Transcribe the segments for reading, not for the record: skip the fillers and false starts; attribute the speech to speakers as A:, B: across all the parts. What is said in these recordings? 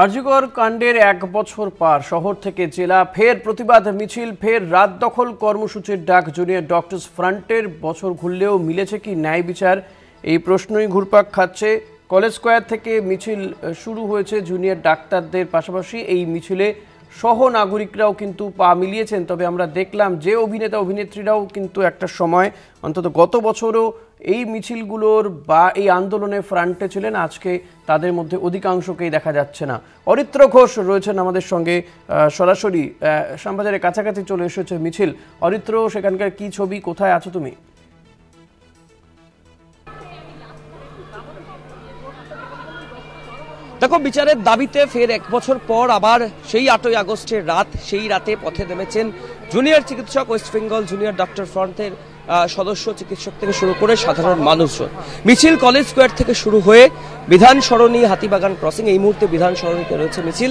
A: আরজিকর কাণ্ডের 1 বছর পার, শহর থেকে জেলা ফের প্রতিবাদ মিছিল, ফের রাত দখল কর্মসূচির ডাক জুনিয়র ডক্টরস ফ্রন্টের। বছর ঘুরলেও মিলেছে কি ন্যায় বিচার, এই প্রশ্নই ঘুরপাক খাচ্ছে। কলেজ স্কোয়ার থেকে মিছিল শুরু হয়েছে জুনিয়র ডাক্তারদের পাশাপাশি এই মিছিলে সহ নাগরিকরাও কিন্তু পা মিলিয়েছেন। তবে আমরা দেখলাম যে অভিনেতা অভিনেত্রীরাও কিন্তু একটা সময় অন্তত গত বছরও এই মিছিলগুলোর বা এই আন্দোলনে ফ্রন্টে ছিলেন, আজকে তাদের মধ্যে অধিকাংশকেই দেখা যাচ্ছে না। অরিত্র ঘোষ রয়েছেন আমাদের সঙ্গে, সরাসরি শ্যামবাজারের কাছাকাছি চলে এসেছে মিছিল। অরিত্র, সেখানকার কি ছবি, কোথায় আছো তুমি?
B: দেখো, বিচারের দাবিতে ফের 1 বছর পর আবার সেই 8ই আগস্টের রাত, সেই রাতে পথে নেমেছেন জুনিয়র চিকিৎসক, ওয়েস্ট বেঙ্গল জুনিয়র ডক্টর ফ্রন্টের সদস্য চিকিৎসক থেকে শুরু করে সাধারণ মানুষজন। মিছিল কলেজ স্কোয়ার থেকে শুরু হয়ে বিধান সরণি, হাতিবাগান ক্রসিং, এই মুহূর্তে বিধান সরণিতে রয়েছে মিছিল।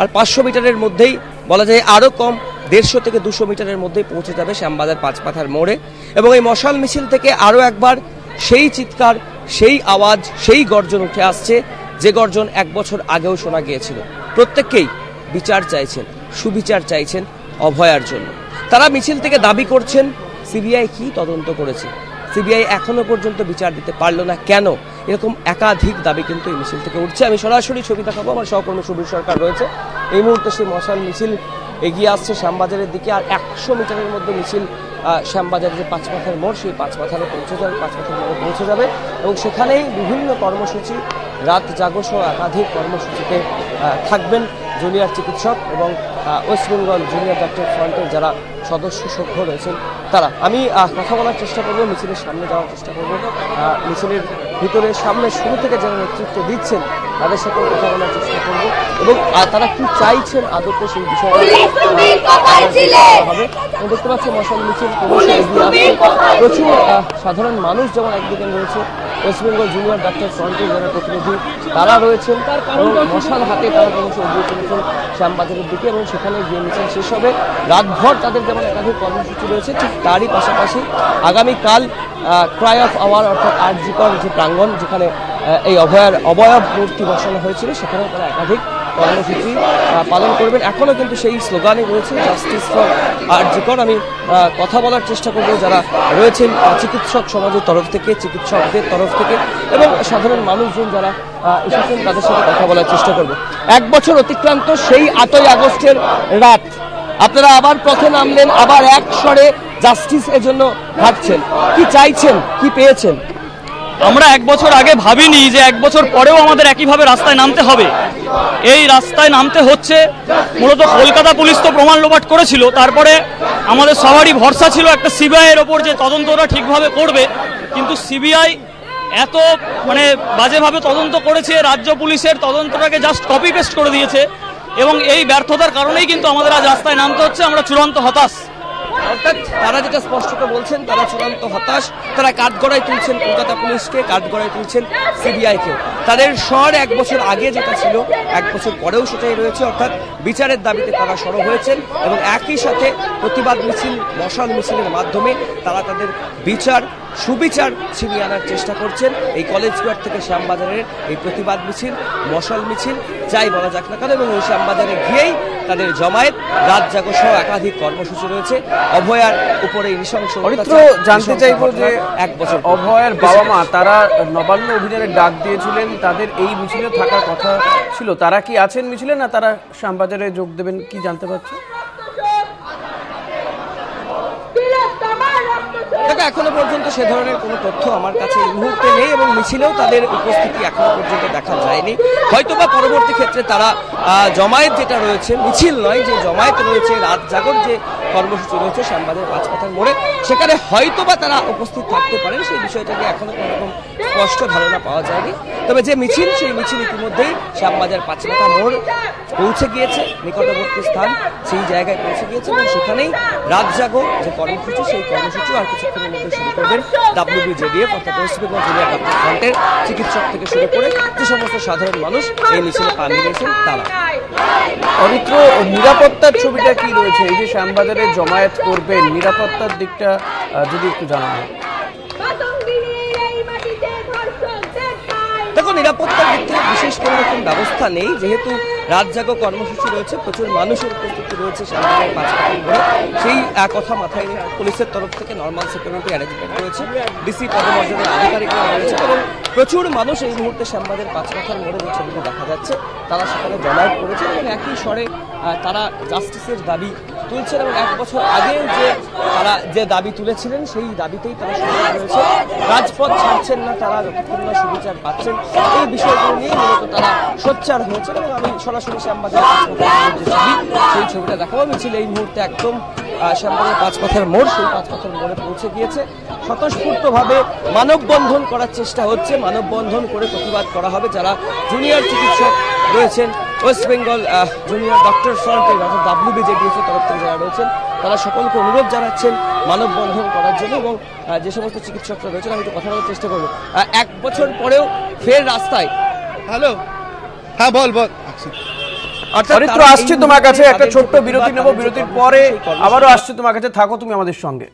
B: আর 500 মিটারের মধ্যেই, বলা যায় আরও কম, 150 থেকে 200 মিটারের মধ্যেই পৌঁছে যাবে শ্যামবাজার পাঁচপাথার মোড়ে। এবং এই মশাল মিছিল থেকে আরও একবার সেই চিৎকার, সেই আওয়াজ, সেই গর্জন উঠে আসছে, যে গর্জন 1 বছর আগেও শোনা গিয়েছিল। প্রত্যেককেই বিচার চাইছেন, সুবিচার চাইছেন অভয়ার জন্য। তারা মিছিল থেকে দাবি করছেন, সিবিআই কি তদন্ত করেছে, সিবিআই এখনো পর্যন্ত বিচার দিতে পারলো না কেন, এরকম একাধিক দাবি কিন্তু এই মিছিল থেকে উঠছে। আমি সরাসরি ছবি দেখাবো, আমার সহকর্মী সুবীর সরকার রয়েছে। এই মুহূর্তে সেই মশাল মিছিল এগিয়ে আসছে শ্যামবাজারের দিকে। আর 100 মিটারের মধ্যে মিছিল শ্যামবাজারের যে পাঁচমাথার মোড়, সেই পাঁচমাথারে পৌঁছে যাবে, পাঁচমাথার মোড়ে পৌঁছে যাবে। এবং সেখানেই বিভিন্ন কর্মসূচি, রাত জাগো সহ একাধিক কর্মসূচিতে থাকবেন জুনিয়র চিকিৎসক এবং ওয়েস্ট বেঙ্গল জুনিয়র ডক্টর ফ্রন্টের যারা সদস্য সভ্য রয়েছেন তারা। আমি কথা বলার চেষ্টা করবো, মিছিলের সামনে যাওয়ার চেষ্টা করবো, মিছিলের ভিতরে সামনে শুরু থেকে যারা নেতৃত্ব দিচ্ছেন তাদের সাথে কথা বলার চেষ্টা করবো এবং তারা কি চাইছেন আদতে সেই বিষয়ে হবে। দেখতে পাচ্ছি মশাল মিছিল প্রচুর সাধারণ মানুষ যেমন একদিকে রয়েছে, ওয়েস্ট বেঙ্গল জুনিয়র ডক্টর ফ্রন্টের যারা প্রতিনিধি তারা রয়েছেন এবং মশাল হাতে তারা ক্রমশ এগিয়ে চলেছেন শ্যামবাজারের দিকে। এবং সেখানে গিয়ে মিছিল শেষ হবে। রাতভর তাদের যেমন একাধিক কর্মসূচি রয়েছে, ঠিক তারই পাশাপাশি আগামীকাল ক্রাই অফ আওয়ার অর্থাৎ আরজিকর যে প্রাঙ্গণ, যেখানে এই অবয়ব মূর্তি বসানো হয়েছিল, সেখানেও তারা একাধিক কর্মসূচি পালন করবেন। এখনও কিন্তু সেই স্লোগানই রয়েছে, জাস্টিস ফর আরজিকর। আমি কথা বলার চেষ্টা করব যারা রয়েছেন চিকিৎসক সমাজের তরফ থেকে, চিকিৎসকদের তরফ থেকে এবং সাধারণ মানুষজন যারা এসেছেন তাদের সাথে কথা বলার চেষ্টা করব। 1 বছর অতিক্রান্ত সেই 8ই আগস্টের রাত, আপনারা আবার পথে নামলেন, আবার এক স্বরে জাস্টিস এর জন্য হাঁটছেন। কি চাইছেন, কি পেয়েছেন?
C: আমরা 1 বছর আগে ভাবিনি যে 1 বছর পরেও আমাদের একইভাবে রাস্তায় নামতে হবে। এই রাস্তায় নামতে হচ্ছে মূলত কলকাতা পুলিশ তো প্রমাণ লোপাট করেছিল, তারপরে আমাদের সবারই ভরসা ছিল একটা সিবিআইয়ের ওপর যে তদন্তটা ঠিকভাবে করবে, কিন্তু সিবিআই এত বাজেভাবে তদন্ত করেছে, রাজ্য পুলিশের তদন্তটাকে জাস্ট কপি পেস্ট করে দিয়েছে এবং এই ব্যর্থতার কারণেই কিন্তু আমাদের আজ রাস্তায় নামতে হচ্ছে। আমরা চূড়ান্ত হতাশ।
B: অর্থাৎ তারা যেটা স্পষ্টত বলছেন, তারা চূড়ান্ত হতাশ। তারা কাঠগড়ায় তুলছেন কলকাতা পুলিশকে, কাঠগড়ায় তুলছেন সিবিআইকে। তাদের স্বর 1 বছর আগে যেটা ছিল 1 বছর পরেও সেটাই রয়েছে, অর্থাৎ বিচারের দাবিতে তারা সরব হয়েছেন এবং একই সাথে প্রতিবাদ মিছিল, মশাল মিছিলের মাধ্যমে তারা তাদের বিচার, সুবিচার ছিনিয়ে আনার চেষ্টা করছেন। এই কলেজ স্কোয়ার থেকে শ্যামবাজারের এই প্রতিবাদ মিছিল, মশাল মিছিল যাই বলা যাক না কেন, এবং এই শ্যামবাজারে গিয়েই তাদের জমায়েত, রাত জাগো সহ একাধিক কর্মসূচি রয়েছে। অভয়ার উপরে নৃশংস
A: জানতে চাইবো যে 1 বছর অভয়ার বাবা মা তারা নবান্ন অভিযানের ডাক দিয়েছিলেন, তাদের এই মিছিলে থাকার কথা ছিল, তারা কি আছেন মিছিলে, না তারা শ্যামবাজারে যোগ দেবেন, কি জানতে পারছি?
B: দেখো, এখনো পর্যন্ত সে ধরনের কোনো তথ্য আমার কাছে এই মুহূর্তে নেই এবং মিছিলেও তাদের উপস্থিতি এখনো পর্যন্ত দেখা যায়নি। হয়তোবা পরবর্তী ক্ষেত্রে তারা জমায়েত যেটা রয়েছে, মিছিল নয়, যে জমায়েত রয়েছে, রাত জাগর যে কর্মসূচি রয়েছে শ্যামবাজার পাঁচপাথার মোড়ে, সেখানে হয়তোবা তারা উপস্থিত থাকতে পারেন। সেই বিষয়টা নিয়ে এখনো কোনো রকম স্পষ্ট ধারণা পাওয়া যায়নি। তবে যে মিছিল, সেই মিছিল ইতিমধ্যেই শ্যামবাজার পাঁচমাথা মোড় পৌঁছে গিয়েছে, নিকটবর্তী স্থান সেই জায়গায় পৌঁছে গিয়েছে এবং সেখানেই রাত জাগো যে কর্মসূচি, সেই কর্মসূচি আর কিছুক্ষণের মধ্যে শুরু করবেন WBJDF অর্থাৎ ওয়েস্ট বেঙ্গল জুনিয়র ডক্টর ফ্রন্টের চিকিৎসক থেকে শুরু করে যে সমস্ত সাধারণ মানুষ এই মিছিলে পা মিলিয়েছেন তারা।
A: অরিত্র, নিরাপত্তার ছবিটা কি রয়েছে? এই যে শ্যামবাজারে জমায়েত করবেন, নিরাপত্তার দিকটা যদি একটু জানানো।
B: দেখুন, নিরাপত্তার দিক থেকে বিশেষ কোনো রকম ব্যবস্থা নেই, যেহেতু রাত জাগো কর্মসূচি রয়েছে, প্রচুর মানুষের উপস্থিতি রয়েছে শ্যামবাজারের পাঁচকাঠি মোড়ে। সেই কথা মাথায় রেখে পুলিশের তরফ থেকে নর্মাল সিকিউরিটি অ্যারেঞ্জমেন্ট রয়েছে, ডিসি পদমর্যাদার আধিকারিকরা রয়েছে এবং প্রচুর মানুষ এই মুহূর্তে শ্যামবাজার পাঁচকাঠার মোড়ে যে ছবিটি দেখা যাচ্ছে তারা সেখানে জমায়েত করেছে এবং একই স্বরে তারা জাস্টিসের দাবি তুলছেন এবং 1 বছর আগেও যে তারা যে দাবি তুলেছিলেন সেই দাবিতেই তারা সরব রয়েছে। রাজপথ ছাড়ছেন না তারা, যতক্ষণ না সুবিচার পাচ্ছেন। এই বিষয়গুলো নিয়ে মূলত তারা সোচ্চার হয়েছেন এবং আমি সরাসরি শ্যামবাজার যে ছবি সেই ছবিটা দেখাবো। মিছিল এই মুহূর্তে একদম শ্যামবাজার পাঁচপথের মোড়, সেই পাঁচপথের মোড়ে পৌঁছে গিয়েছে। স্বতঃস্ফূর্তভাবে মানববন্ধন করার চেষ্টা হচ্ছে, মানববন্ধন করে প্রতিবাদ করা হবে। যারা জুনিয়র চিকিৎসক রয়েছেন ওয়েস্ট বেঙ্গল জুনিয়র ডক্টর ফ্রন্টের অর্থাৎ WBJDF এর তরফ থেকে যারা রয়েছেন তারা সকলকে অনুরোধ জানাচ্ছেন মানববন্ধন করার জন্য এবং যে সমস্ত চিকিৎসকরা রয়েছেন আমি একটু কথা বলার চেষ্টা করবো। 1 বছর পরেও ফের রাস্তায়। হ্যালো,
D: হ্যাঁ বল।
A: অরিত্র, আসছি তোমার কাছে, একটা ছোট্ট বিরতি নেব, বিরতির পরে আবারও আসছি তোমার কাছে, থাকো তুমি আমাদের সঙ্গে।